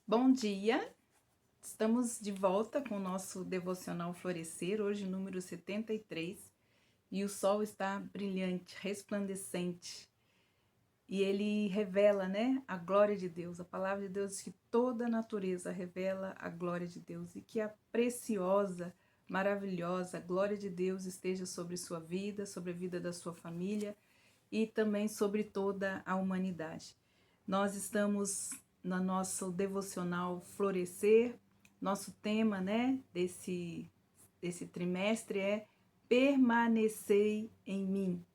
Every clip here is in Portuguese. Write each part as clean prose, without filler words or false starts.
Bom dia, estamos de volta com o nosso devocional Florescer, hoje número 73, e o sol está brilhante, resplandecente, e ele revela, né, a glória de Deus. A palavra de Deus diz que toda a natureza revela a glória de Deus e que a preciosa, maravilhosa glória de Deus esteja sobre sua vida, sobre a vida da sua família e também sobre toda a humanidade. Nós estamos no nosso devocional Florescer. Nosso tema, né, desse trimestre é Permanecei em mim.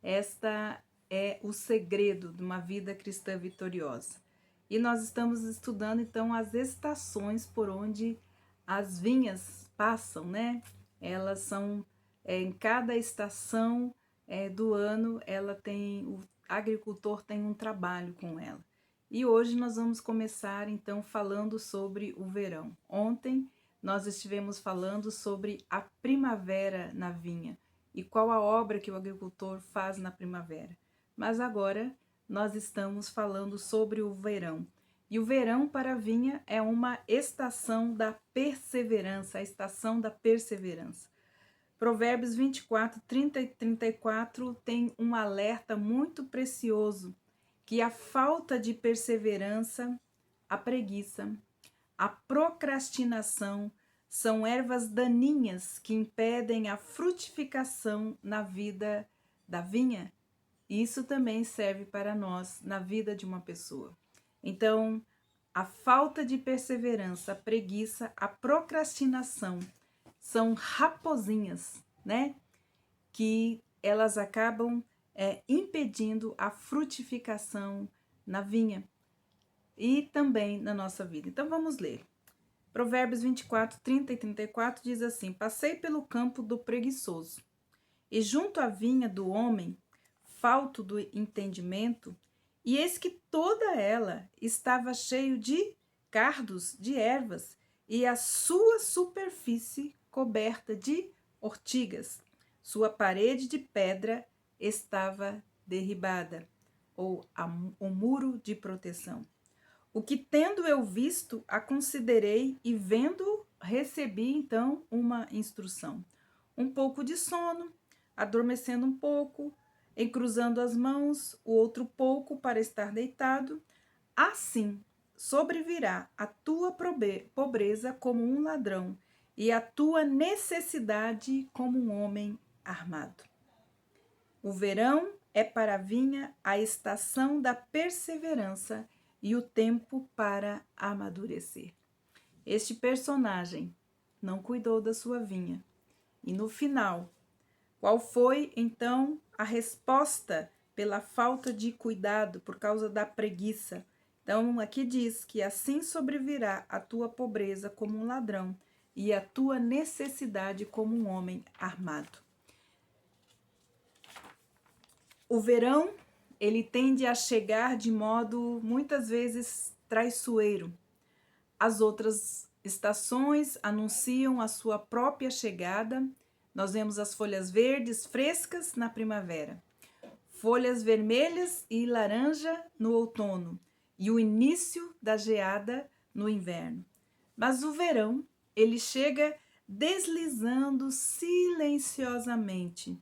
Esta é o segredo de uma vida cristã vitoriosa. E nós estamos estudando então as estações por onde as vinhas passam, né? Elas são em cada estação do ano, o agricultor tem um trabalho com ela. E hoje nós vamos começar então falando sobre o verão. Ontem nós estivemos falando sobre a primavera na vinha e qual a obra que o agricultor faz na primavera. Mas agora nós estamos falando sobre o verão. E o verão para a vinha é uma estação da perseverança, a estação da perseverança. Provérbios 24, 30 e 34 tem um alerta muito precioso, que a falta de perseverança, a preguiça, a procrastinação são ervas daninhas que impedem a frutificação na vida da vinha. Isso também serve para nós na vida de uma pessoa. Então, a falta de perseverança, a preguiça, a procrastinação são raposinhas, né? Que elas acabam impedindo a frutificação na vinha e também na nossa vida. Então vamos ler. Provérbios 24, 30 e 34 diz assim: Passei pelo campo do preguiçoso, e junto à vinha do homem, falto do entendimento, e eis que toda ela estava cheio de cardos, de ervas, e a sua superfície coberta de ortigas. Sua parede de pedra estava derribada, ou o muro de proteção. O que tendo eu visto, a considerei, e vendo, recebi então uma instrução. Um pouco de sono, adormecendo um pouco, encruzando as mãos, o outro pouco para estar deitado. Assim sobrevirá a tua pobreza como um ladrão, e a tua necessidade como um homem armado. O verão é para a vinha a estação da perseverança e o tempo para amadurecer. Este personagem não cuidou da sua vinha. E no final, qual foi então a resposta pela falta de cuidado, por causa da preguiça? Então, aqui diz que assim sobrevirá a tua pobreza como um ladrão e a tua necessidade como um homem armado. O verão, ele tende a chegar de modo muitas vezes traiçoeiro. As outras estações anunciam a sua própria chegada. Nós vemos as folhas verdes frescas na primavera, folhas vermelhas e laranja no outono e o início da geada no inverno. Mas o verão, ele chega deslizando silenciosamente.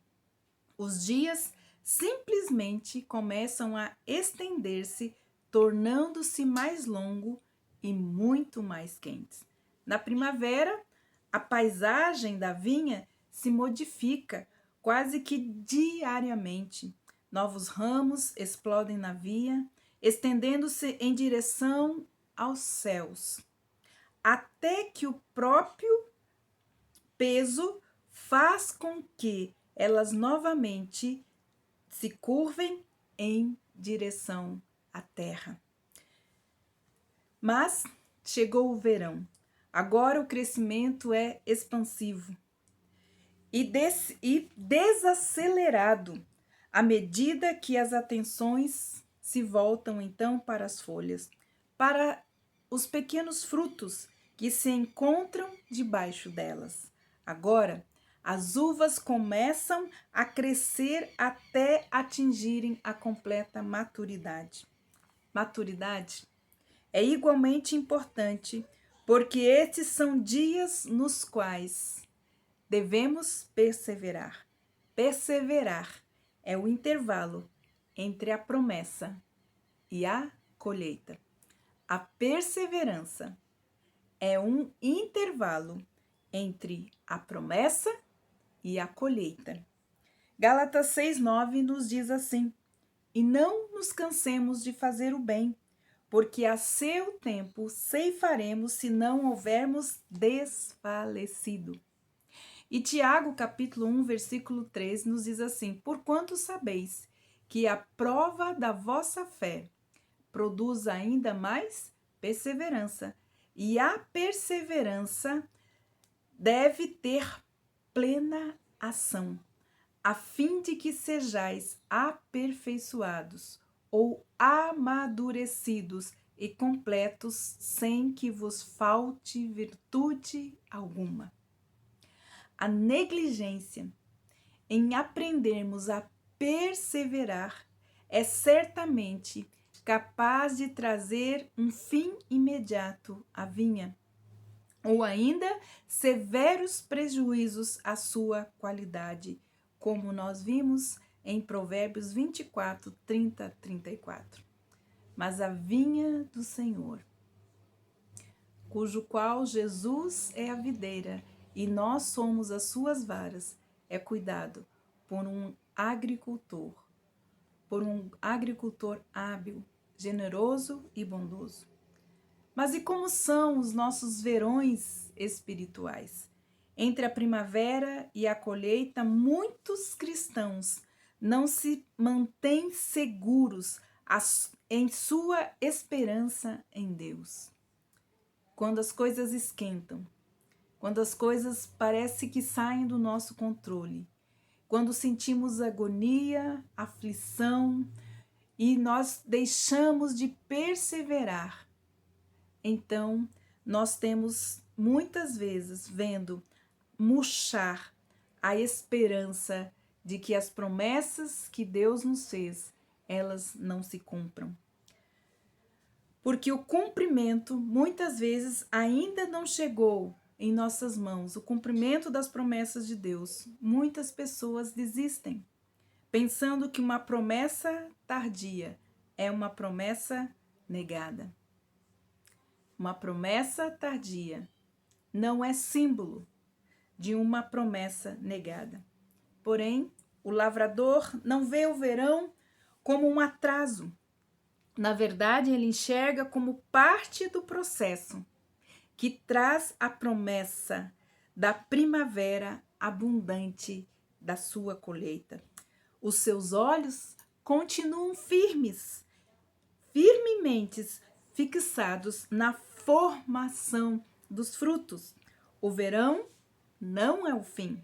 Os dias simplesmente começam a estender-se, tornando-se mais longo e muito mais quentes. Na primavera, a paisagem da vinha se modifica quase que diariamente. Novos ramos explodem na vinha, estendendo-se em direção aos céus, até que o próprio peso faz com que elas novamente se curvem em direção à terra. Mas chegou o verão. Agora o crescimento é expansivo e desacelerado à medida que as atenções se voltam então para as folhas, para os pequenos frutos que se encontram debaixo delas. Agora, as uvas começam a crescer até atingirem a completa maturidade. Maturidade é igualmente importante, porque estes são dias nos quais devemos perseverar. Perseverar é o intervalo entre a promessa e a colheita. A perseverança é um intervalo entre a promessa e a colheita. Gálatas 6:9 nos diz assim: e não nos cansemos de fazer o bem, porque a seu tempo ceifaremos se não houvermos desfalecido. E Tiago, capítulo 1, versículo 3, nos diz assim: porquanto sabeis que a prova da vossa fé produz ainda mais perseverança, e a perseverança deve ter plena ação, a fim de que sejais aperfeiçoados ou amadurecidos e completos, sem que vos falte virtude alguma. A negligência em aprendermos a perseverar é certamente capaz de trazer um fim imediato à vinha, ou ainda severos prejuízos à sua qualidade, como nós vimos em Provérbios 24, 30, 34. Mas a vinha do Senhor, cujo qual Jesus é a videira e nós somos as suas varas, é cuidado por um agricultor hábil, generoso e bondoso. Mas e como são os nossos verões espirituais? Entre a primavera e a colheita, muitos cristãos não se mantêm seguros em sua esperança em Deus. Quando as coisas esquentam, quando as coisas parecem que saem do nosso controle, quando sentimos agonia, aflição e nós deixamos de perseverar, então nós temos muitas vezes vendo murchar a esperança de que as promessas que Deus nos fez, elas não se cumpram. Porque o cumprimento muitas vezes ainda não chegou em nossas mãos, o cumprimento das promessas de Deus. Muitas pessoas desistem, pensando que uma promessa tardia é uma promessa negada. Uma promessa tardia não é símbolo de uma promessa negada. Porém, o lavrador não vê o verão como um atraso. Na verdade, ele enxerga como parte do processo que traz a promessa da primavera abundante da sua colheita. Os seus olhos continuam firmemente fixados na formação dos frutos. O verão não é o fim.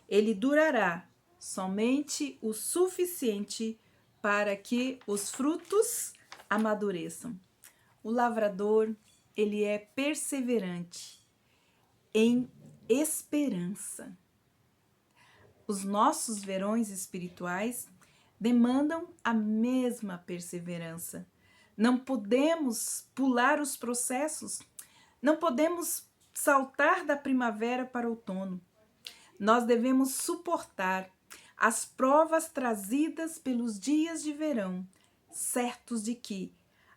Ele durará somente o suficiente para que os frutos amadureçam. O lavrador, ele é perseverante em esperança. Os nossos verões espirituais demandam a mesma perseverança. Não podemos pular os processos, não podemos saltar da primavera para o outono. Nós devemos suportar as provas trazidas pelos dias de verão, certos de que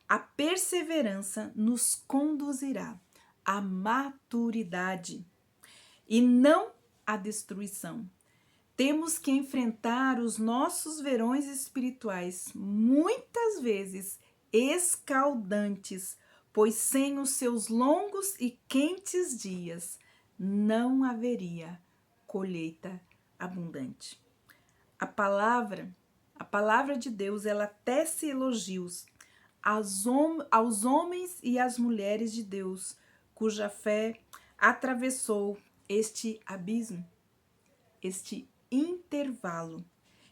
a perseverança nos conduzirá à maturidade e não à destruição. Temos que enfrentar os nossos verões espirituais, muitas vezes escaldantes, pois sem os seus longos e quentes dias não haveria colheita abundante. A palavra de Deus, ela tece elogios aos homens e às mulheres de Deus, cuja fé atravessou este abismo, este intervalo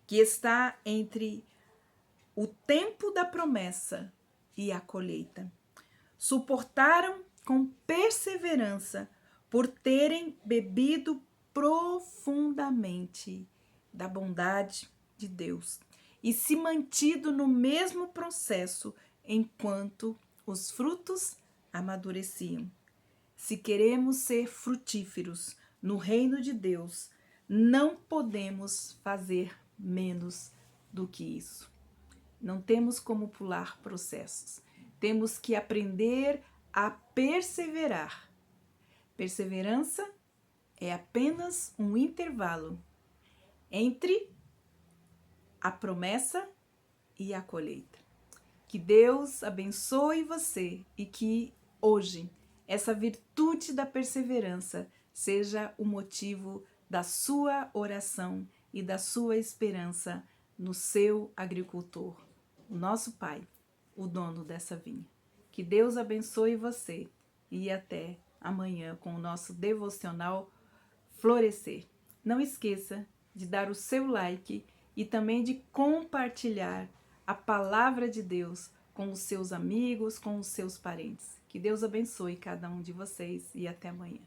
que está entre o tempo da promessa e a colheita. Suportaram com perseverança por terem bebido profundamente da bondade de Deus e se mantido no mesmo processo enquanto os frutos amadureciam. Se queremos ser frutíferos no reino de Deus, não podemos fazer menos do que isso. Não temos como pular processos. Temos que aprender a perseverar. Perseverança é apenas um intervalo entre a promessa e a colheita. Que Deus abençoe você e que hoje essa virtude da perseverança seja o motivo da sua oração e da sua esperança no seu agricultor, o nosso Pai, o dono dessa vinha. Que Deus abençoe você e até amanhã com o nosso devocional Florescer. Não esqueça de dar o seu like e também de compartilhar a palavra de Deus com os seus amigos, com os seus parentes. Que Deus abençoe cada um de vocês e até amanhã.